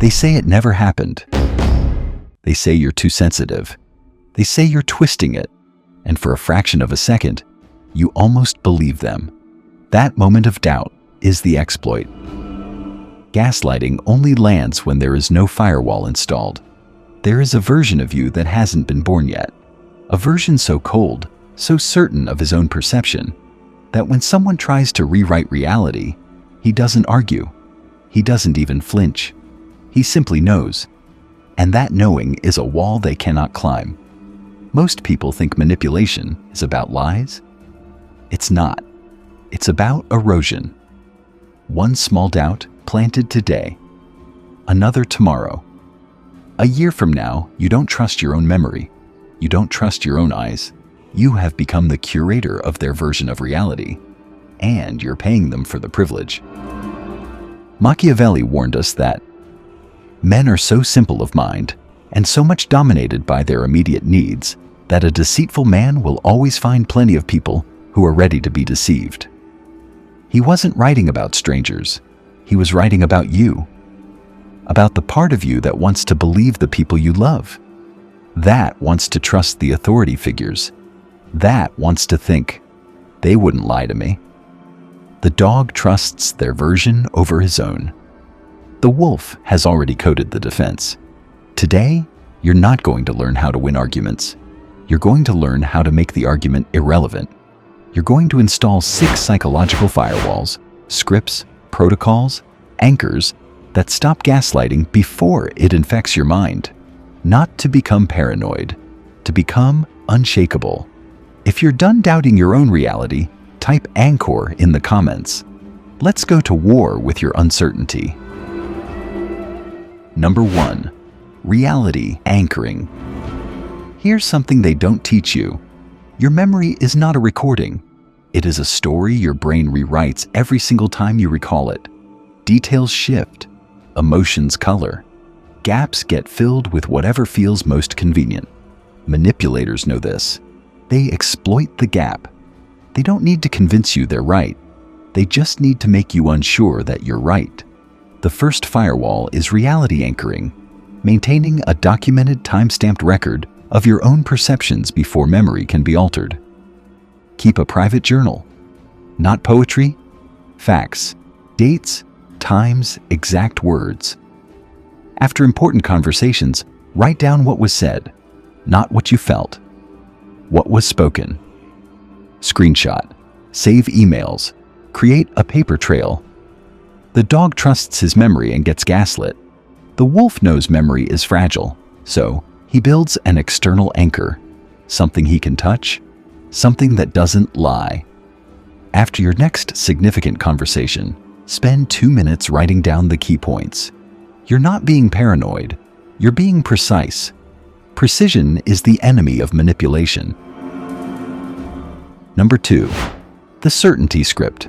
They say it never happened. They say you're too sensitive. They say you're twisting it. And for a fraction of a second, you almost believe them. That moment of doubt is the exploit. Gaslighting only lands when there is no firewall installed. There is a version of you that hasn't been born yet. A version so cold, so certain of his own perception, that when someone tries to rewrite reality, he doesn't argue. He doesn't even flinch. He simply knows. And that knowing is a wall they cannot climb. Most people think manipulation is about lies. It's not. It's about erosion. One small doubt planted today, another tomorrow. A year from now, you don't trust your own memory. You don't trust your own eyes. You have become the curator of their version of reality, and you're paying them for the privilege. Machiavelli warned us that men are so simple of mind and so much dominated by their immediate needs that a deceitful man will always find plenty of people who are ready to be deceived. He wasn't writing about strangers. He was writing about you, about the part of you that wants to believe the people you love, that wants to trust the authority figures, that wants to think, they wouldn't lie to me. The dog trusts their version over his own. The wolf has already coded the defense. Today, you're not going to learn how to win arguments. You're going to learn how to make the argument irrelevant. You're going to install 6 psychological firewalls, scripts, protocols, anchors that stop gaslighting before it infects your mind. Not to become paranoid, to become unshakable. If you're done doubting your own reality, type Anchor in the comments. Let's go to war with your uncertainty. Number 1. Reality anchoring. Here's something they don't teach you. Your memory is not a recording. It is a story your brain rewrites every single time you recall it. Details shift, emotions color. Gaps get filled with whatever feels most convenient. Manipulators know this. They exploit the gap. They don't need to convince you they're right. They just need to make you unsure that you're right. The first firewall is reality anchoring, maintaining a documented time-stamped record of your own perceptions before memory can be altered. Keep a private journal. Not poetry, facts, dates, times, exact words. After important conversations, write down what was said, not what you felt. What was spoken. Screenshot. Save emails. Create a paper trail. The dog trusts his memory and gets gaslit. The wolf knows memory is fragile, so he builds an external anchor, something he can touch, something that doesn't lie. After your next significant conversation, spend 2 minutes writing down the key points. You're not being paranoid, you're being precise. Precision is the enemy of manipulation. Number 2. The certainty script.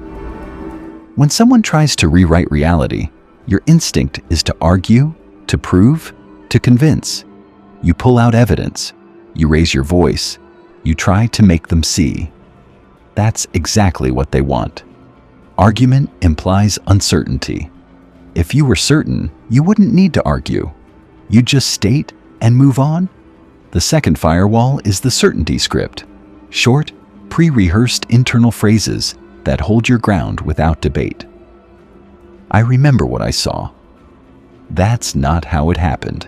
When someone tries to rewrite reality, your instinct is to argue, to prove, to convince. You pull out evidence, you raise your voice, you try to make them see. That's exactly what they want. Argument implies uncertainty. If you were certain, you wouldn't need to argue. You'd just state and move on. The second firewall is the certainty script. Short, pre-rehearsed internal phrases that hold your ground without debate. I remember what I saw. That's not how it happened.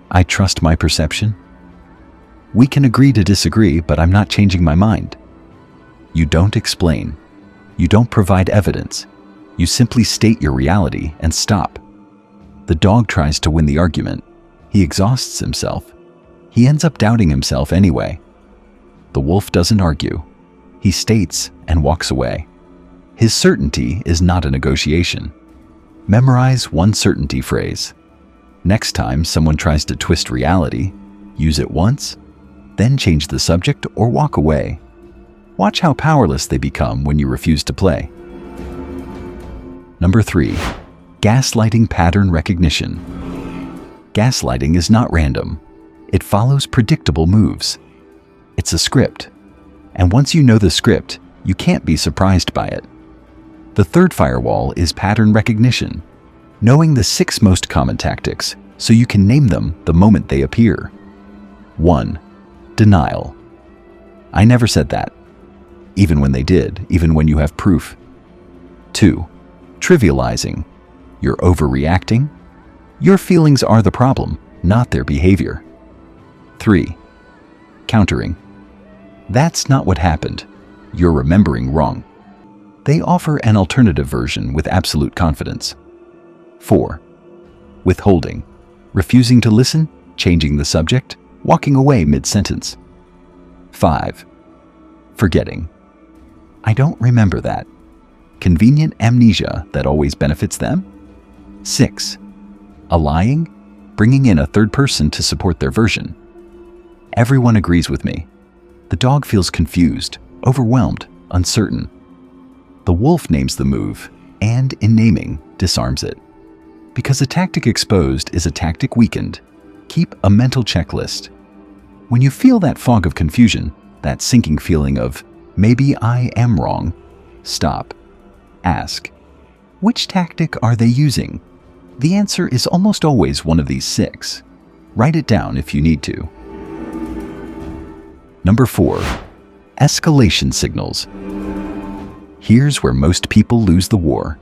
I trust my perception. We can agree to disagree, but I'm not changing my mind. You don't explain. You don't provide evidence. You simply state your reality and stop. The dog tries to win the argument. He exhausts himself. He ends up doubting himself anyway. The wolf doesn't argue. He states and walks away. His certainty is not a negotiation. Memorize one certainty phrase. Next time someone tries to twist reality, use it once, then change the subject or walk away. Watch how powerless they become when you refuse to play. Number 3. Gaslighting pattern recognition. Gaslighting is not random. It follows predictable moves. It's a script. And once you know the script, you can't be surprised by it. The third firewall is pattern recognition. Knowing the 6 most common tactics so you can name them the moment they appear. 1. Denial. I never said that. Even when they did, even when you have proof. 2. Trivializing. You're overreacting. Your feelings are the problem, not their behavior. 3. Countering. That's not what happened. You're remembering wrong. They offer an alternative version with absolute confidence. 4. Withholding. Refusing to listen, changing the subject, walking away mid-sentence. 5. Forgetting. I don't remember that. Convenient amnesia that always benefits them. 6. Allying. Bringing in a third person to support their version. Everyone agrees with me. The dog feels confused, overwhelmed, uncertain. The wolf names the move, and in naming, disarms it. Because a tactic exposed is a tactic weakened, keep a mental checklist. When you feel that fog of confusion, that sinking feeling of, maybe I am wrong, stop. Ask, which tactic are they using? The answer is almost always one of these 6. Write it down if you need to. Number 4. Escalation signals. Here's where most people lose the war.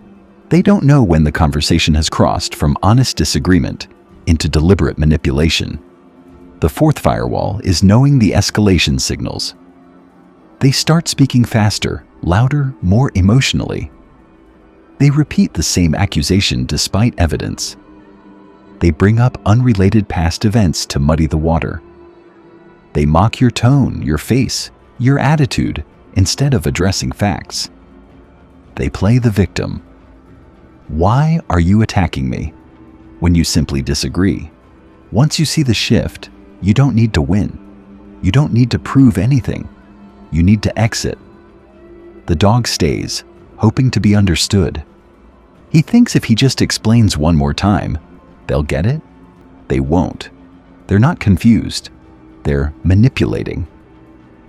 They don't know when the conversation has crossed from honest disagreement into deliberate manipulation. The 4th firewall is knowing the escalation signals. They start speaking faster, louder, more emotionally. They repeat the same accusation despite evidence. They bring up unrelated past events to muddy the water. They mock your tone, your face, your attitude, instead of addressing facts. They play the victim. Why are you attacking me? When you simply disagree. Once you see the shift, you don't need to win. You don't need to prove anything. You need to exit. The dog stays, hoping to be understood. He thinks if he just explains one more time, they'll get it? They won't. They're not confused. They're manipulating.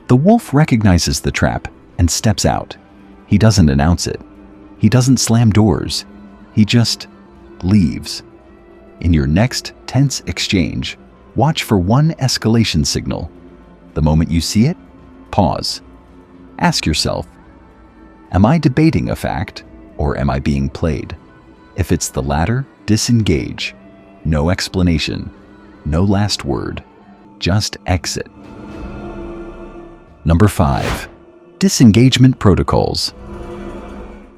The wolf recognizes the trap and steps out. He doesn't announce it. He doesn't slam doors. He just leaves. In your next tense exchange, watch for one escalation signal. The moment you see it, pause. Ask yourself, am I debating a fact or am I being played? If it's the latter, disengage. No explanation. No last word. Just exit. Number 5. Disengagement Protocols.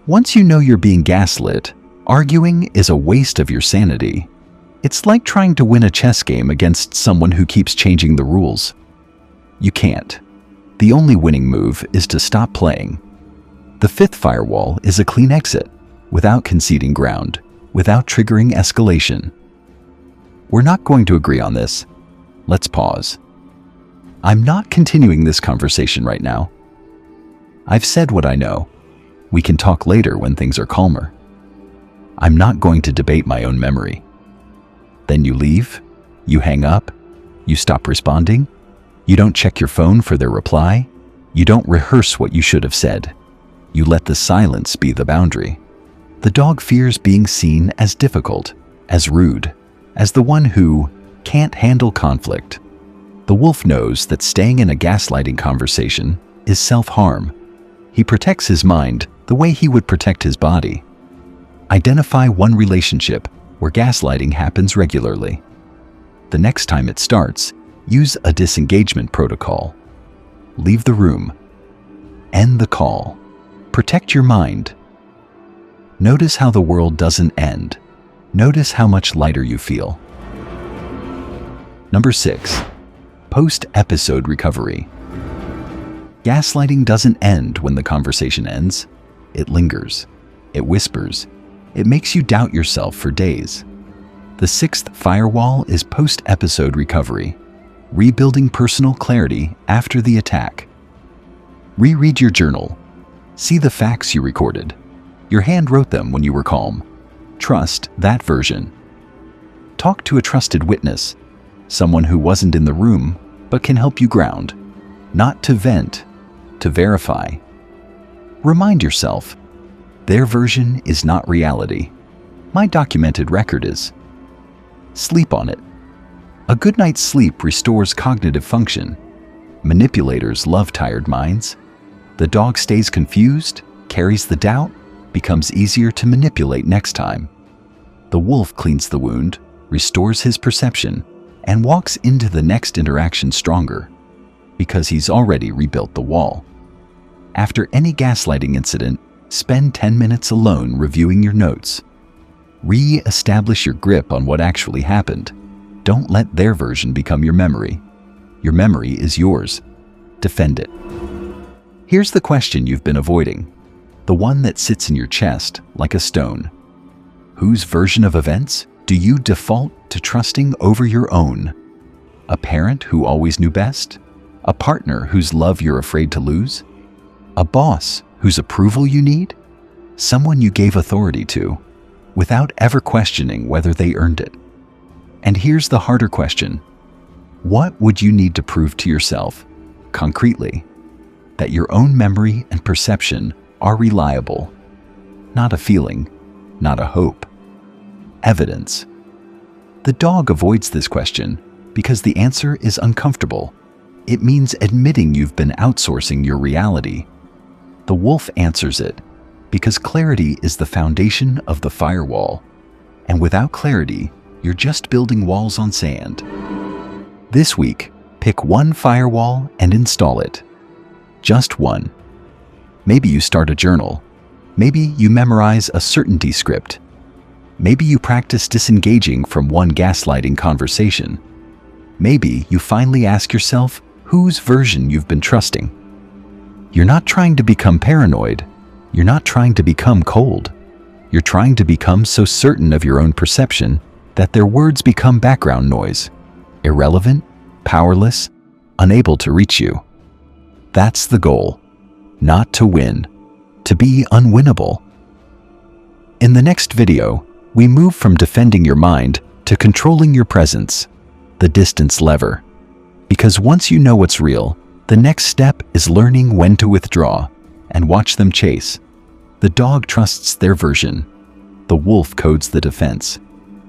Once you know you're being gaslit, arguing is a waste of your sanity. It's like trying to win a chess game against someone who keeps changing the rules. You can't. The only winning move is to stop playing. The 5th firewall is a clean exit, without conceding ground, without triggering escalation. We're not going to agree on this. Let's pause. I'm not continuing this conversation right now. I've said what I know. We can talk later when things are calmer. I'm not going to debate my own memory. Then you leave, you hang up, you stop responding, you don't check your phone for their reply, you don't rehearse what you should have said. You let the silence be the boundary. The dog fears being seen as difficult, as rude, as the one who can't handle conflict. The wolf knows that staying in a gaslighting conversation is self-harm. He protects his mind the way he would protect his body. Identify one relationship where gaslighting happens regularly. The next time it starts, use a disengagement protocol. Leave the room. End the call. Protect your mind. Notice how the world doesn't end. Notice how much lighter you feel. Number 6. Post-episode recovery. Gaslighting doesn't end when the conversation ends. It lingers. It whispers. It makes you doubt yourself for days. The 6th firewall is post-episode recovery, rebuilding personal clarity after the attack. Reread your journal. See the facts you recorded. Your hand wrote them when you were calm. Trust that version. Talk to a trusted witness, someone who wasn't in the room but can help you ground. Not to vent, to verify. Remind yourself, their version is not reality. My documented record is. Sleep on it. A good night's sleep restores cognitive function. Manipulators love tired minds. The dog stays confused, carries the doubt, becomes easier to manipulate next time. The wolf cleans the wound, restores his perception, and walks into the next interaction stronger, because he's already rebuilt the wall. After any gaslighting incident, spend 10 minutes alone reviewing your notes. Re-establish your grip on what actually happened. Don't let their version become your memory. Your memory is yours. Defend it. Here's the question you've been avoiding, the one that sits in your chest like a stone. Whose version of events do you default to trusting over your own? A parent who always knew best? A partner whose love you're afraid to lose? A boss whose approval you need? Someone you gave authority to, without ever questioning whether they earned it. And here's the harder question. What would you need to prove to yourself, concretely, that your own memory and perception are reliable? Not a feeling, not a hope. Evidence. The dog avoids this question because the answer is uncomfortable. It means admitting you've been outsourcing your reality. The wolf answers it because clarity is the foundation of the firewall. And without clarity, you're just building walls on sand. This week, pick one firewall and install it. Just one. Maybe you start a journal. Maybe you memorize a certainty script. Maybe you practice disengaging from one gaslighting conversation. Maybe you finally ask yourself whose version you've been trusting. You're not trying to become paranoid. You're not trying to become cold. You're trying to become so certain of your own perception that their words become background noise, irrelevant, powerless, unable to reach you. That's the goal. Not to win, to be unwinnable. In the next video, we move from defending your mind to controlling your presence, the distance lever. Because once you know what's real, the next step is learning when to withdraw and watch them chase. The dog trusts their version. The wolf codes the defense.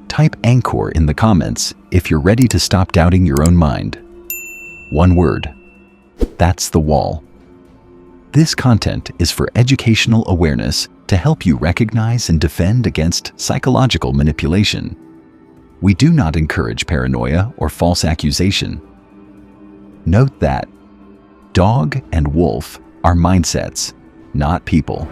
Type anchor in the comments if you're ready to stop doubting your own mind. One word. That's the wall. This content is for educational awareness to help you recognize and defend against psychological manipulation. We do not encourage paranoia or false accusation. Note that dog and wolf are mindsets, not people.